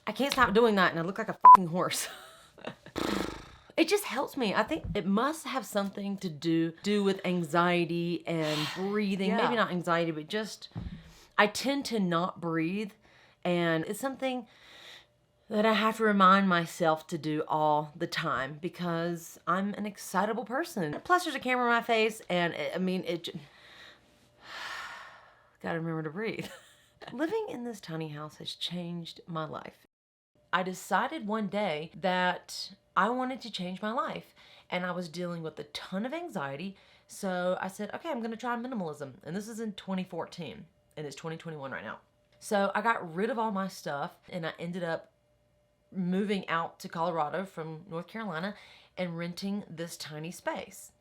I can't stop doing that and I look like a fucking horse. It just helps me. I think it must have something to do with anxiety and breathing. Yeah. Maybe not anxiety, but just I tend to not breathe, and it's something that I have to remind myself to do all the time because I'm an excitable person. Plus, there's a camera in my face, and gotta remember to breathe. Living in this tiny house has changed my life. I decided one day that I wanted to change my life, and I was dealing with a ton of anxiety. So I said, okay, I'm going to try minimalism. And this is in 2014, and it's 2021 right now. So I got rid of all my stuff, and I ended up moving out to Colorado from North Carolina and renting this tiny space.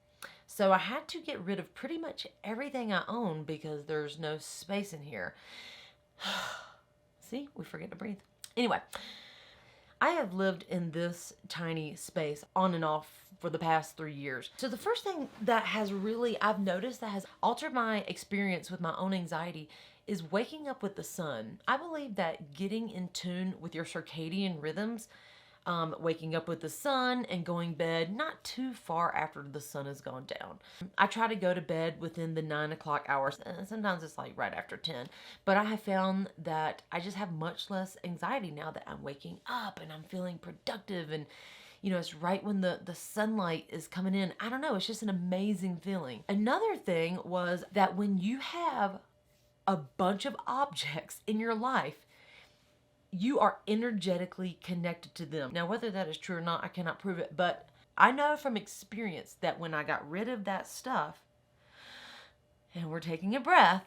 So I had to get rid of pretty much everything I own because there's no space in here. See, we forget to breathe. Anyway, I have lived in this tiny space on and off for the past 3 years. So the first thing that I've noticed that has altered my experience with my own anxiety is waking up with the sun. I believe that getting in tune with your circadian rhythms, waking up with the sun and going to bed not too far after the sun has gone down. I try to go to bed within the 9 o'clock hours, and sometimes it's like right after 10. But I have found that I just have much less anxiety now that I'm waking up and I'm feeling productive, and it's right when the sunlight is coming in. I don't know, it's just an amazing feeling. Another thing was that when you have a bunch of objects in your life, you are energetically connected to them. Now, whether that is true or not, I cannot prove it, but I know from experience that when I got rid of that stuff, and we're taking a breath,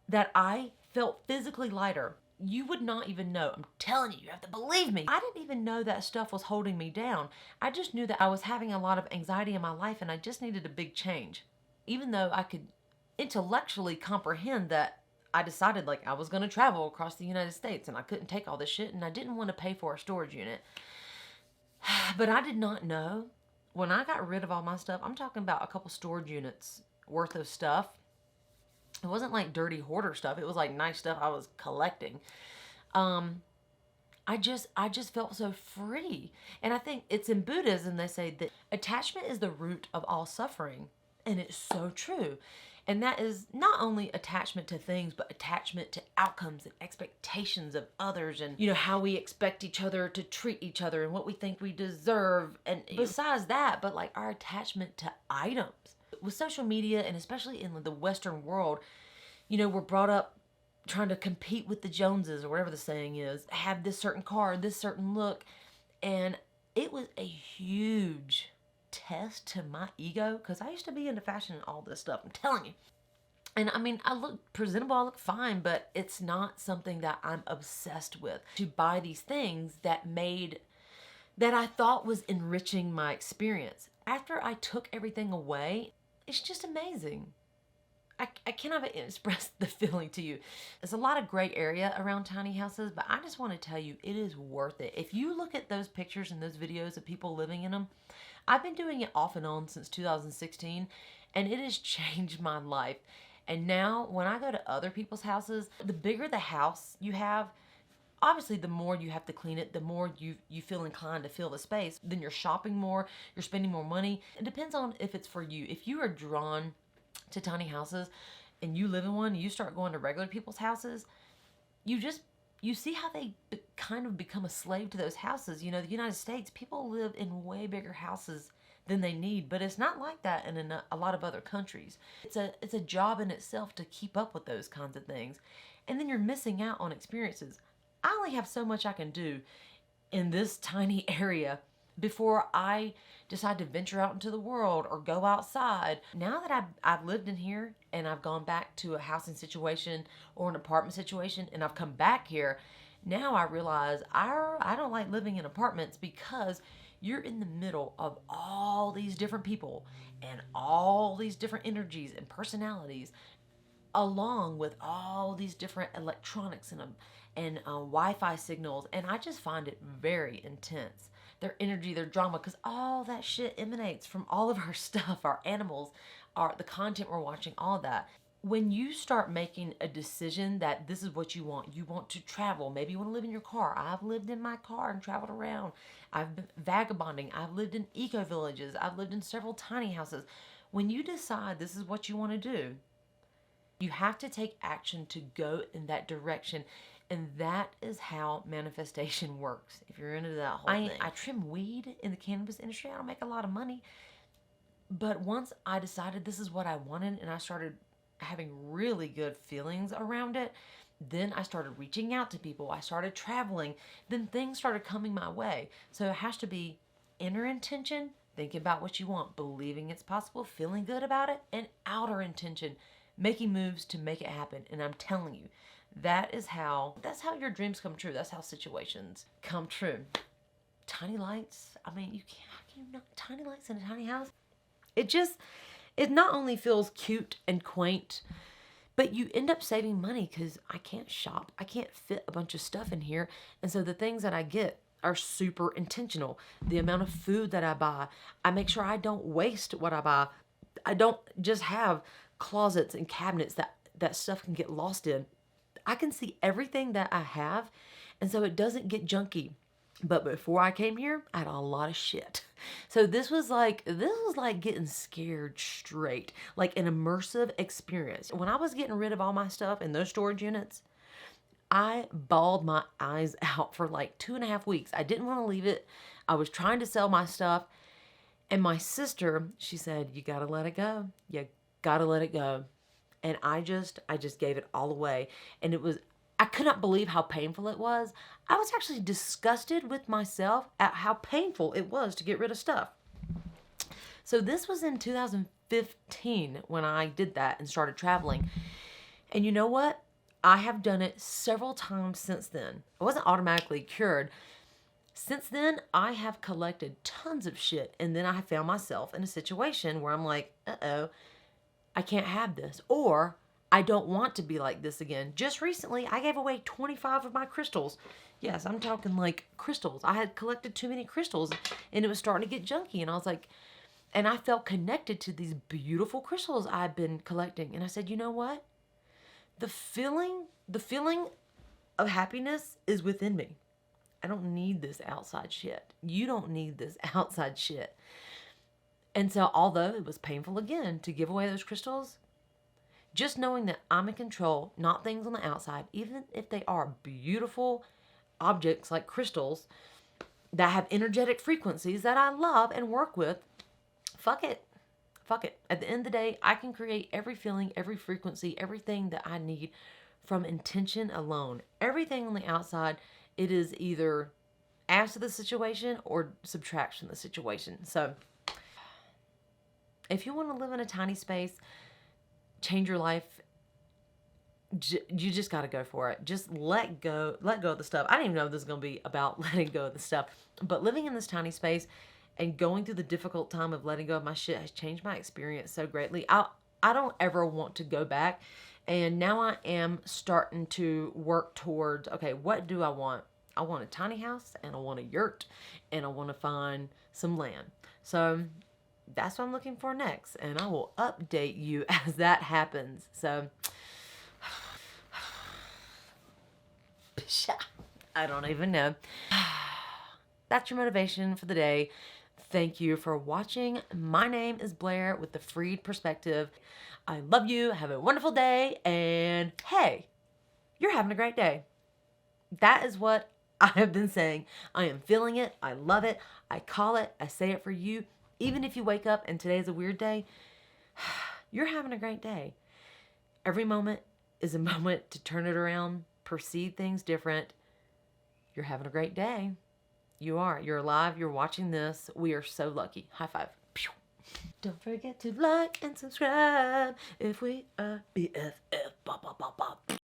that I felt physically lighter. You would not even know. I'm telling you, you have to believe me. I didn't even know that stuff was holding me down. I just knew that I was having a lot of anxiety in my life and I just needed a big change. Even though I could intellectually comprehend that I decided like I was going to travel across the United States and I couldn't take all this shit and I didn't want to pay for a storage unit. But I did not know when I got rid of all my stuff, I'm talking about a couple storage units worth of stuff. It wasn't like dirty hoarder stuff. It was like nice stuff I was collecting. I just felt so free. And I think it's in Buddhism, they say that attachment is the root of all suffering. And it's so true. And that is not only attachment to things, but attachment to outcomes and expectations of others and, how we expect each other to treat each other and what we think we deserve. And besides that, but like our attachment to items. With social media, and especially in the Western world, we're brought up trying to compete with the Joneses or whatever the saying is, have this certain car, this certain look. And it was a huge test to my ego because I used to be into fashion and all this stuff. I'm telling you. And I mean, I look presentable, I look fine, but it's not something that I'm obsessed with. To buy these things that I thought was enriching my experience. After I took everything away, it's just amazing. I cannot express the feeling to you. There's a lot of gray area around tiny houses, but I just want to tell you, it is worth it. If you look at those pictures and those videos of people living in them, I've been doing it off and on since 2016, and it has changed my life. And now, when I go to other people's houses, the bigger the house you have, obviously the more you have to clean it, the more you feel inclined to fill the space. Then you're shopping more, you're spending more money. It depends on if it's for you. If you are drawn to tiny houses and you live in one, and you start going to regular people's houses, you see how they kind of become a slave to those houses. The United States, people live in way bigger houses than they need, but it's not like that in a lot of other countries. It's a job in itself to keep up with those kinds of things. And then you're missing out on experiences. I only have so much I can do in this tiny area before I decide to venture out into the world or go outside. Now that I've lived in here and I've gone back to a housing situation or an apartment situation and I've come back here, now I realize I don't like living in apartments because you're in the middle of all these different people and all these different energies and personalities, along with all these different electronics and Wi-Fi signals, and I just find it very intense. Their energy, their drama, because all that shit emanates from all of our stuff, our animals, the content we're watching, all of that. when you start making a decision that this is what you want to travel. Maybe you want to live in your car. I've lived in my car and traveled around. I've been vagabonding. I've lived in eco villages. I've lived in several tiny houses. When you decide this is what you want to do, you have to take action to go in that direction. And that is how manifestation works. If you're into that whole thing. I trim weed in the cannabis industry. I don't make a lot of money. But once I decided this is what I wanted and I started having really good feelings around it, then I started reaching out to people. I started traveling. Then things started coming my way. So it has to be inner intention, thinking about what you want, believing it's possible, feeling good about it, and outer intention, making moves to make it happen. And I'm telling you, that's how your dreams come true. That's how situations come true. Tiny lights. I mean, how can you not tiny lights in a tiny house? It not only feels cute and quaint, but you end up saving money because I can't shop. I can't fit a bunch of stuff in here. And so the things that I get are super intentional. The amount of food that I buy, I make sure I don't waste what I buy. I don't just have closets and cabinets that stuff can get lost in. I can see everything that I have, and so it doesn't get junky. But before I came here, I had a lot of shit. So this was like getting scared straight, like an immersive experience. When I was getting rid of all my stuff in those storage units, I bawled my eyes out for like 2.5 weeks. I didn't want to leave it. I was trying to sell my stuff. And my sister, she said, you gotta let it go. You gotta let it go. And I just gave it all away. And I could not believe how painful it was. I was actually disgusted with myself at how painful it was to get rid of stuff. So this was in 2015 when I did that and started traveling. And you know what? I have done it several times since then. I wasn't automatically cured. Since then, I have collected tons of shit. And then I found myself in a situation where I'm like, uh-oh, I can't have this. Or I don't want to be like this again. Just recently, I gave away 25 of my crystals. Yes, I'm talking like crystals. I had collected too many crystals and it was starting to get junky. And I was like, and I felt connected to these beautiful crystals I've been collecting. And I said, you know what? The feeling of happiness is within me. I don't need this outside shit. You don't need this outside shit. And so although it was painful again to give away those crystals, just knowing that I'm in control, not things on the outside, even if they are beautiful objects like crystals that have energetic frequencies that I love and work with, fuck it. Fuck it. At the end of the day, I can create every feeling, every frequency, everything that I need from intention alone. Everything on the outside, it is either adds to the situation or subtracts from the situation. So if you want to live in a tiny space, change your life, you just got to go for it. Just let go of the stuff. I didn't even know this was going to be about letting go of the stuff, but living in this tiny space and going through the difficult time of letting go of my shit has changed my experience so greatly. I don't ever want to go back. And now I am starting to work towards, okay, what do I want? I want a tiny house and I want a yurt and I want to find some land. So that's what I'm looking for next. And I will update you as that happens. So I don't even know. That's your motivation for the day. Thank you for watching. My name is Blair with the Freed Perspective. I love you. Have a wonderful day. And hey, you're having a great day. That is what I have been saying. I am feeling it. I love it. I call it. I say it for you. Even if you wake up and today is a weird day, you're having a great day. Every moment is a moment to turn it around, perceive things different. You're having a great day. You are. You're alive. You're watching this. We are so lucky. High five. Pew. Don't forget to like and subscribe if we are BFF. Bop, bop, bop, bop.